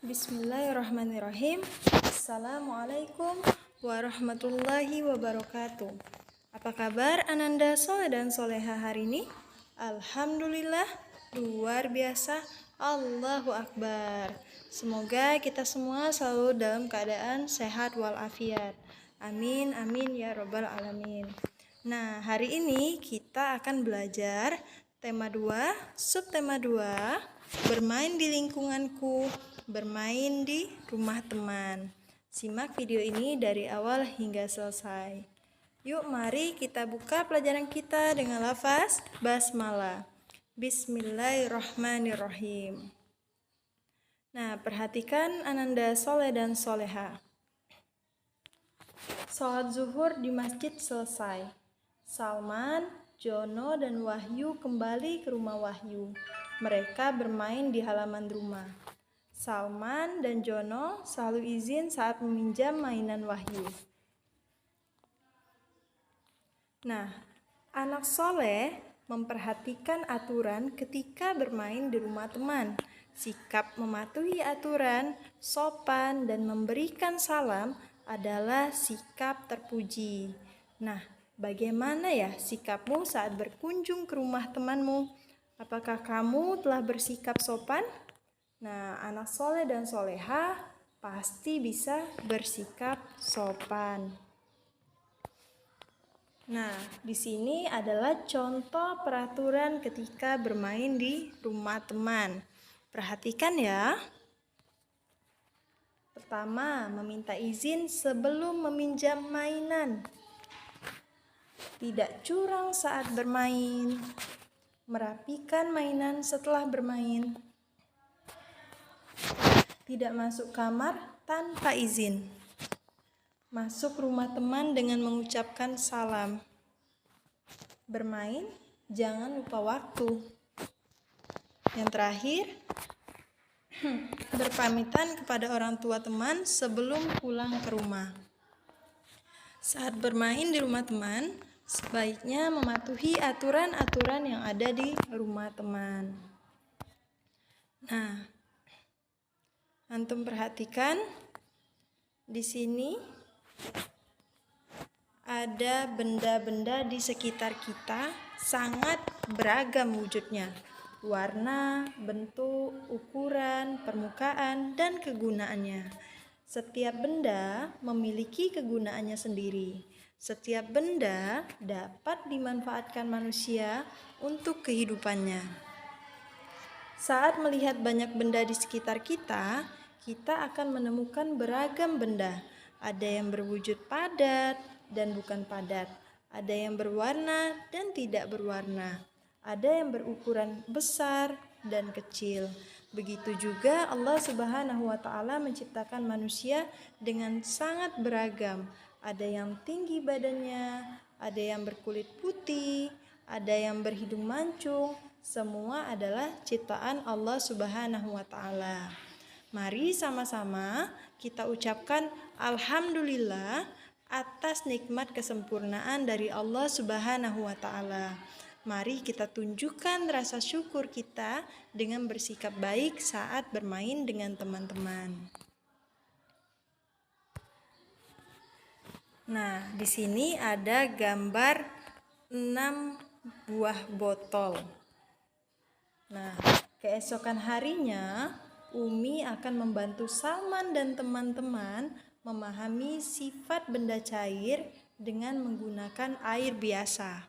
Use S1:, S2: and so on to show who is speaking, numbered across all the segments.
S1: Bismillahirrahmanirrahim. Assalamualaikum warahmatullahi wabarakatuh. Apa kabar Ananda Soleh dan Soleha hari ini? Alhamdulillah, luar biasa. Allahu Akbar. Semoga kita semua selalu dalam keadaan sehat walafiat. Amin, amin ya robbal alamin. Nah, hari ini kita akan belajar tema 2, subtema 2, bermain di lingkunganku, bermain di rumah teman. Simak video ini dari awal hingga selesai. Yuk mari kita buka pelajaran kita dengan lafaz basmalah. Bismillahirrahmanirrahim. Nah, perhatikan Ananda Soleh dan Soleha. Sholat zuhur di masjid selesai. Salman, Jono, dan Wahyu kembali ke rumah Wahyu. Mereka bermain di halaman rumah. Salman dan Jono selalu izin saat meminjam mainan Wahyu. Nah, anak soleh memperhatikan aturan ketika bermain di rumah teman. Sikap mematuhi aturan, sopan, dan memberikan salam adalah sikap terpuji. Nah, bagaimana ya sikapmu saat berkunjung ke rumah temanmu? Apakah kamu telah bersikap sopan? Nah, anak soleh dan soleha pasti bisa bersikap sopan. Nah, di sini adalah contoh peraturan ketika bermain di rumah teman. Perhatikan ya. Pertama, meminta izin sebelum meminjam mainan. Tidak curang saat bermain. Merapikan mainan setelah bermain. Tidak masuk kamar tanpa izin. Masuk rumah teman dengan mengucapkan salam. Bermain, jangan lupa waktu. Yang terakhir, berpamitan kepada orang tua teman sebelum pulang ke rumah. Saat bermain di rumah teman, sebaiknya mematuhi aturan-aturan yang ada di rumah teman. Nah, antum perhatikan di sini ada benda-benda di sekitar kita sangat beragam wujudnya. Warna, bentuk, ukuran, permukaan, dan kegunaannya. Setiap benda memiliki kegunaannya sendiri. Setiap benda dapat dimanfaatkan manusia untuk kehidupannya. Saat melihat banyak benda di sekitar kita, kita akan menemukan beragam benda. Ada yang berwujud padat dan bukan padat. Ada yang berwarna dan tidak berwarna. Ada yang berukuran besar dan kecil. Begitu juga Allah Subhanahu wa Ta'ala menciptakan manusia dengan sangat beragam. Ada yang tinggi badannya, ada yang berkulit putih, ada yang berhidung mancung. Semua adalah ciptaan Allah Subhanahu wa Ta'ala. Mari sama-sama kita ucapkan alhamdulillah atas nikmat kesempurnaan dari Allah Subhanahu wa Ta'ala. Mari kita tunjukkan rasa syukur kita dengan bersikap baik saat bermain dengan teman-teman. Nah, di sini ada gambar 6 buah botol. Nah, keesokan harinya Umi akan membantu Salman dan teman-teman memahami sifat benda cair dengan menggunakan air biasa.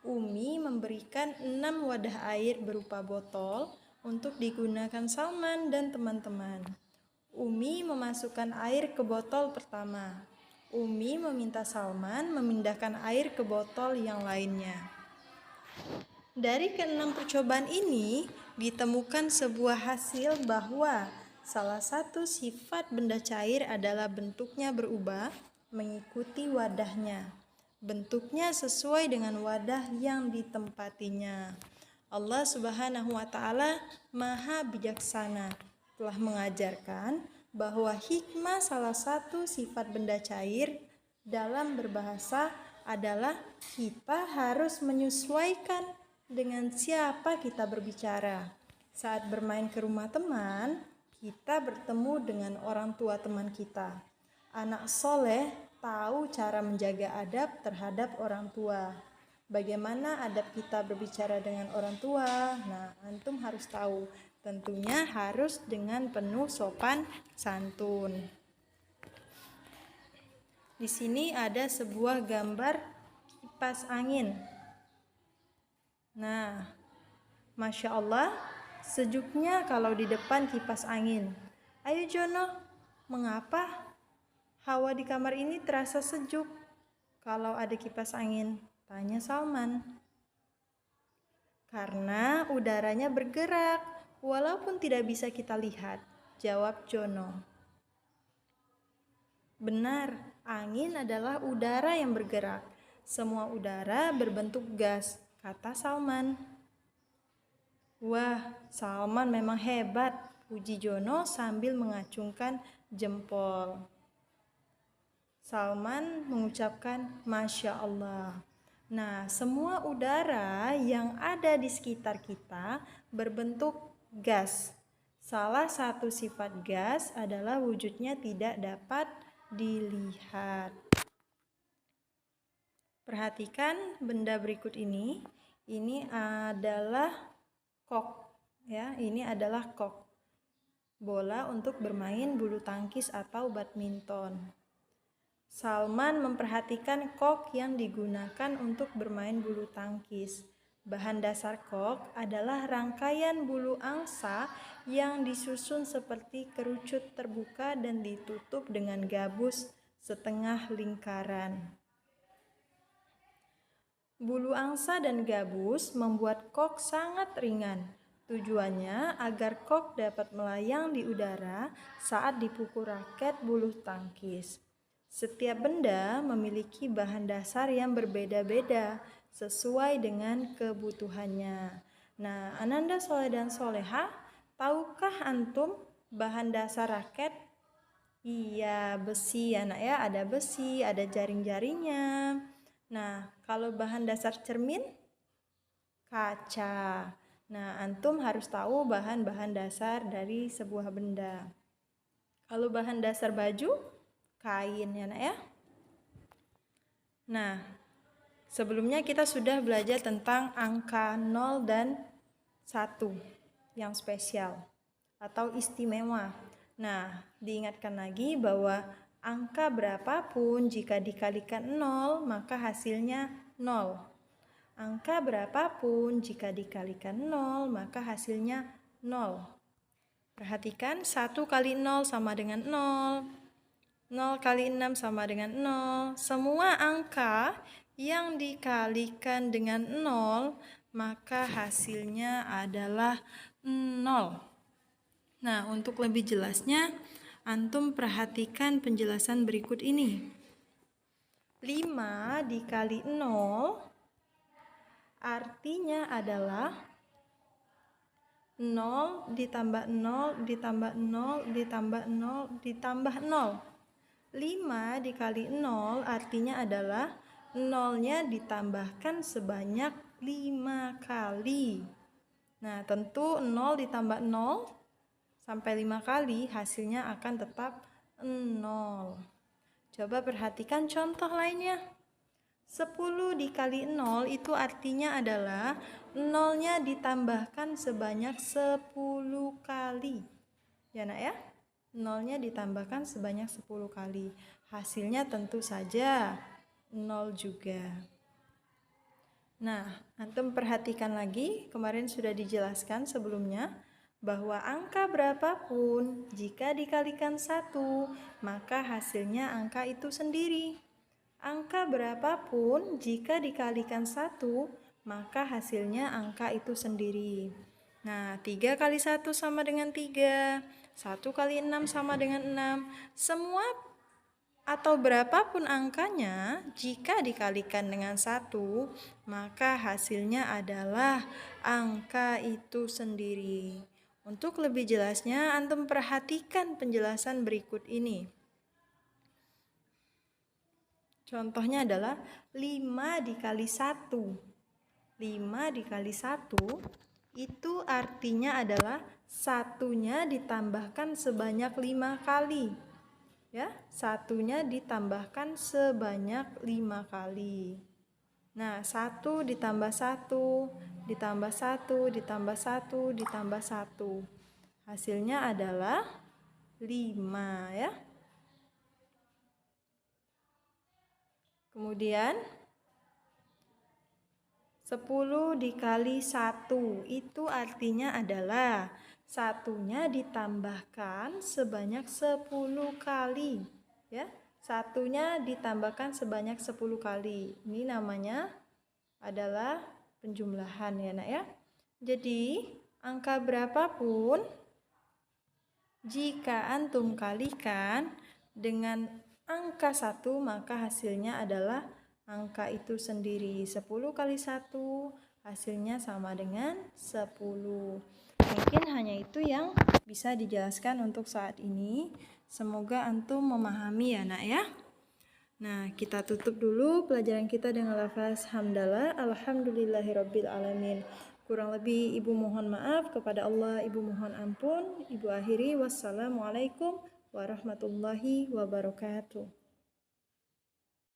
S1: Umi memberikan 6 wadah air berupa botol untuk digunakan Salman dan teman-teman. Umi memasukkan air ke botol pertama. Umi meminta Salman memindahkan air ke botol yang lainnya. Dari ke-6 percobaan ini ditemukan sebuah hasil bahwa salah satu sifat benda cair adalah bentuknya berubah mengikuti wadahnya. Bentuknya sesuai dengan wadah yang ditempatinya. Allah Subhanahu wa Ta'ala Maha Bijaksana telah mengajarkan bahwa hikmah salah satu sifat benda cair dalam berbahasa adalah kita harus menyesuaikan dengan siapa kita berbicara. Saat bermain ke rumah teman, Kita bertemu dengan orang tua teman kita. Anak soleh tahu cara menjaga adab terhadap orang tua. Bagaimana adab kita berbicara dengan orang tua? Nah, antum harus tahu. Tentunya harus dengan penuh sopan santun. Di sini ada sebuah gambar kipas angin. Nah, Masya Allah, sejuknya kalau di depan kipas angin. Ayo Jono, mengapa hawa di kamar ini terasa sejuk kalau ada kipas angin? Tanya Salman. Karena udaranya bergerak, walaupun tidak bisa kita lihat, jawab Jono. Benar, angin adalah udara yang bergerak. Semua udara berbentuk gas, kata Salman. Wah, Salman memang hebat, puji Jono sambil mengacungkan jempol. Salman mengucapkan Masya Allah. Nah, semua udara yang ada di sekitar kita berbentuk gas. Salah satu sifat gas adalah wujudnya tidak dapat dilihat. Perhatikan benda berikut ini. Ini adalah kok, ya. Ini adalah kok. Bola untuk bermain bulu tangkis atau badminton. Salman memperhatikan kok yang digunakan untuk bermain bulu tangkis. Bahan dasar kok adalah rangkaian bulu angsa yang disusun seperti kerucut terbuka dan ditutup dengan gabus setengah lingkaran. Bulu angsa dan gabus membuat kok sangat ringan. Tujuannya agar kok dapat melayang di udara saat dipukul raket bulu tangkis. Setiap benda memiliki bahan dasar yang berbeda-beda sesuai dengan kebutuhannya. Nah, Ananda Soleh dan Soleha, tahukah antum bahan dasar raket? Iya, besi anak ya, ada besi, ada jaring-jaringnya. Nah, kalau bahan dasar cermin, kaca. Nah, antum harus tahu bahan-bahan dasar dari sebuah benda. Kalau bahan dasar baju, kain ya nak ya. Nah, sebelumnya kita sudah belajar tentang angka 0 dan 1 yang spesial atau istimewa. Nah, diingatkan lagi bahwa angka berapapun jika dikalikan 0 maka hasilnya 0. Angka berapapun jika dikalikan 0 maka hasilnya 0. Perhatikan 1 kali 0 sama dengan 0. 0 kali 6 sama dengan 0. Semua angka yang dikalikan dengan 0 maka hasilnya adalah 0. Nah, untuk lebih jelasnya antum perhatikan penjelasan berikut ini. 5 dikali 0 artinya adalah 0 ditambah 0 ditambah 0 ditambah 0 ditambah 0. 5 dikali 0 artinya adalah 0-nya ditambahkan sebanyak 5 kali. Nah, tentu 0 ditambah 0 sampai 5 kali hasilnya akan tetap 0. Coba perhatikan contoh lainnya. 10 dikali 0 itu artinya adalah 0-nya ditambahkan sebanyak 10 kali. Ya nak ya? 0-nya ditambahkan sebanyak 10 kali. Hasilnya tentu saja 0 juga. Nah, antum perhatikan lagi, kemarin sudah dijelaskan sebelumnya bahwa angka berapapun jika dikalikan 1 maka hasilnya angka itu sendiri. Angka berapapun jika dikalikan 1 maka hasilnya angka itu sendiri. Nah, 3 kali 1 sama dengan 3, 1 kali 6 sama dengan 6. Semua atau berapapun angkanya jika dikalikan dengan 1 maka hasilnya adalah angka itu sendiri. Untuk lebih jelasnya, antum perhatikan penjelasan berikut ini. Contohnya adalah 5 dikali 1. 5 dikali 1 Itu artinya adalah satunya ditambahkan sebanyak 5 kali. Ya, satunya ditambahkan sebanyak 5 kali. Nah, 1 ditambah 1, ditambah 1, ditambah 1, ditambah 1. Hasilnya adalah 5 ya. Kemudian 10 dikali 1 itu artinya adalah satunya ditambahkan sebanyak 10 kali ya. Satunya ditambahkan sebanyak 10 kali. Ini namanya adalah penjumlahan ya nak ya. Jadi angka berapapun jika antum kalikan dengan angka 1 maka hasilnya adalah angka itu sendiri. 10 kali 1 hasilnya sama dengan 10. Mungkin hanya itu yang bisa dijelaskan untuk saat ini. Semoga antum memahami ya nak ya. Nah, kita tutup dulu pelajaran kita dengan lafaz hamdalah. Alhamdulillahirabbil alamin. Kurang lebih ibu mohon maaf, kepada Allah ibu mohon ampun. Ibu akhiri wassalamualaikum warahmatullahi wabarakatuh.